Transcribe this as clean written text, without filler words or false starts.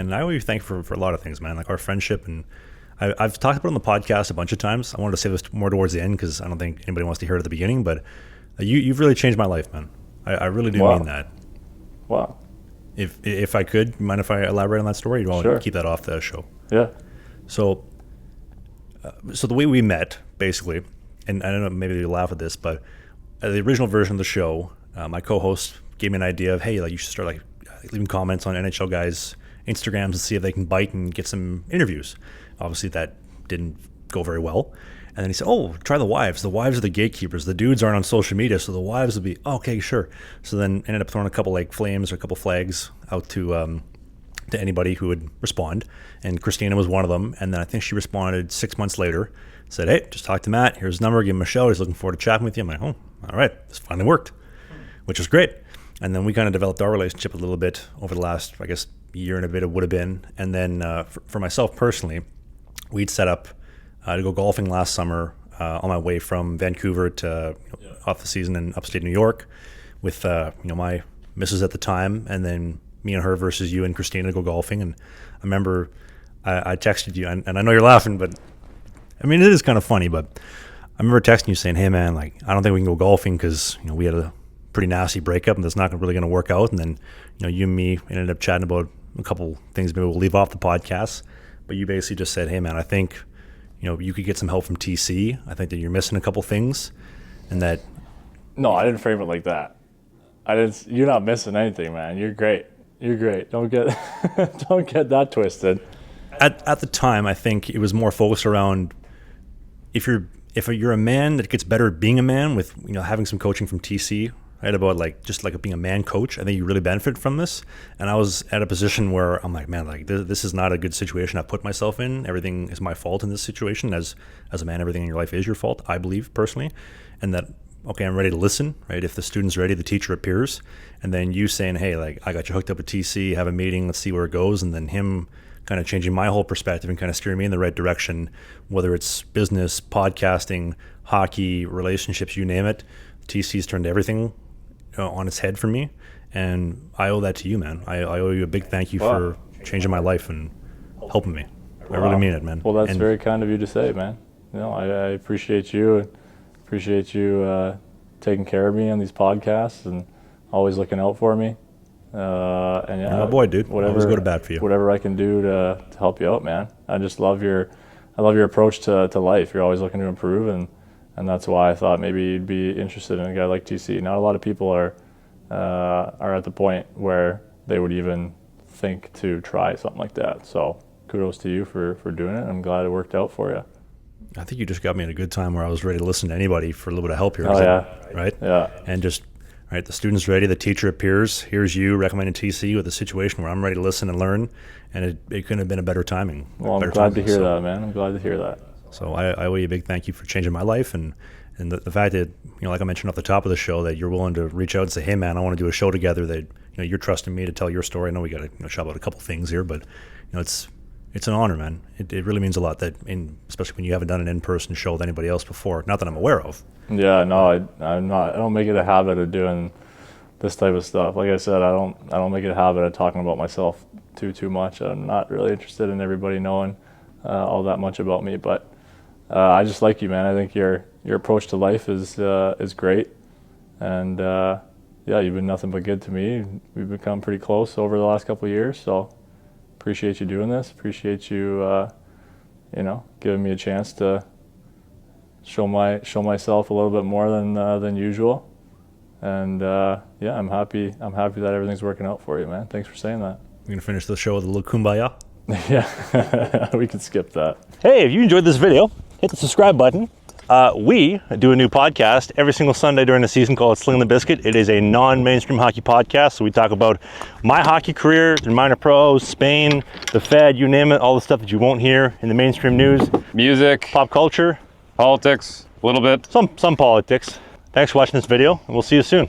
And I owe you thanks for a lot of things, man, like our friendship. And I've talked about it on the podcast a bunch of times. I wanted to say this more towards the end because I don't think anybody wants to hear it at the beginning, but you've really changed my life, man. I really do mean that. Wow. If I could, you mind if I elaborate on that story? You want to keep that off the show? Yeah. So the way we met, basically, and I don't know, maybe you'll laugh at this, but the original version of the show, my co-host gave me an idea of, hey, like you should start like leaving comments on NHL guys' Instagrams and see if they can bite and get some interviews. Obviously, that didn't go very well. And then he said, oh, try the wives. The wives are the gatekeepers. The dudes aren't on social media, so the wives will be, okay, sure. So then ended up throwing a couple like flames or a couple flags out to anybody who would respond. And Christina was one of them. And then I think she responded 6 months later, said, hey, just talk to Matt. Here's his number. Give him a shout. He's looking forward to chatting with you. I'm like, oh, all right. This finally worked, which was great. And then we kind of developed our relationship a little bit over the last, I guess, year and a bit it would have been. And then for myself personally, we'd set up to go golfing last summer on my way from Vancouver to off the season in upstate New York with my missus at the time, and then me and her versus you and Christina to go golfing. And I remember I texted you, and I know you're laughing, but I mean it is kind of funny. But I remember texting you saying, "Hey man, like I don't think we can go golfing because we had a pretty nasty breakup, and that's not really going to work out." And then you and me ended up chatting about a couple things maybe we'll leave off the podcast. But you basically just said, "Hey man, I think." You could get some help from TC. I think that you're missing a couple things, and that. No, I didn't frame it like that. You're not missing anything, man. You're great. You're great. Don't get that twisted. At the time, I think it was more focused around if you're a man that gets better at being a man with having some coaching from TC. Right, about just being a man coach. I think you really benefit from this. And I was at a position where I'm like, man, like this is not a good situation I've put myself in. Everything is my fault in this situation. As a man, everything in your life is your fault, I believe personally. And that, okay, I'm ready to listen, right? If the student's ready, the teacher appears. And then you saying, hey, like I got you hooked up with TC, have a meeting, let's see where it goes. And then him kind of changing my whole perspective and kind of steering me in the right direction, whether it's business, podcasting, hockey, relationships, you name it. TC's turned everything on its head for me, and I owe that to you, man. I owe you a big thank you for changing my life and helping me. I really mean it, man. Well, that's very kind of you to say, man. I appreciate you and appreciate you taking care of me on these podcasts and always looking out for me. And you're my boy, dude. I always go to bat for you. Whatever I can do to help you out, man. I just love your approach to life. You're always looking to improve, and that's why I thought maybe you'd be interested in a guy like TC. Not a lot of people are at the point where they would even think to try something like that. So kudos to you for doing it. I'm glad it worked out for you. I think you just got me at a good time where I was ready to listen to anybody for a little bit of help here. Oh, yeah. Right? Yeah. And just, right, the student's ready, the teacher appears, here's you recommending TC with a situation where I'm ready to listen and learn, and it couldn't have been a better timing. Well, I'm glad to hear that, man. I'm glad to hear that. So I owe you a big thank you for changing my life, and the fact that, like I mentioned off the top of the show, that you're willing to reach out and say, hey man, I want to do a show together, that you're trusting me to tell your story. I know we got to shout out a couple things here, but it's an honor, man. It really means a lot, especially when you haven't done an in-person show with anybody else before, not that I'm aware of. Yeah, no, I'm not. I don't make it a habit of doing this type of stuff. Like I said, I don't make it a habit of talking about myself too much. I'm not really interested in everybody knowing all that much about me, but I just like you, man. I think your approach to life is great, and you've been nothing but good to me. We've become pretty close over the last couple of years, so appreciate you doing this. Appreciate you, giving me a chance to show myself a little bit more than usual, and I'm happy that everything's working out for you, man. Thanks for saying that. We're gonna finish the show with a little kumbaya. Yeah, we can skip that. Hey, if you enjoyed this video, hit the subscribe button. We do a new podcast every single Sunday during the season called Sling the Biscuit. It is a non-mainstream hockey podcast, so we talk about my hockey career, the minor pros, Spain, the Fed, you name it, all the stuff that you won't hear in the mainstream news. Music, pop culture, politics, a little bit. Some politics. Thanks for watching this video, and we'll see you soon.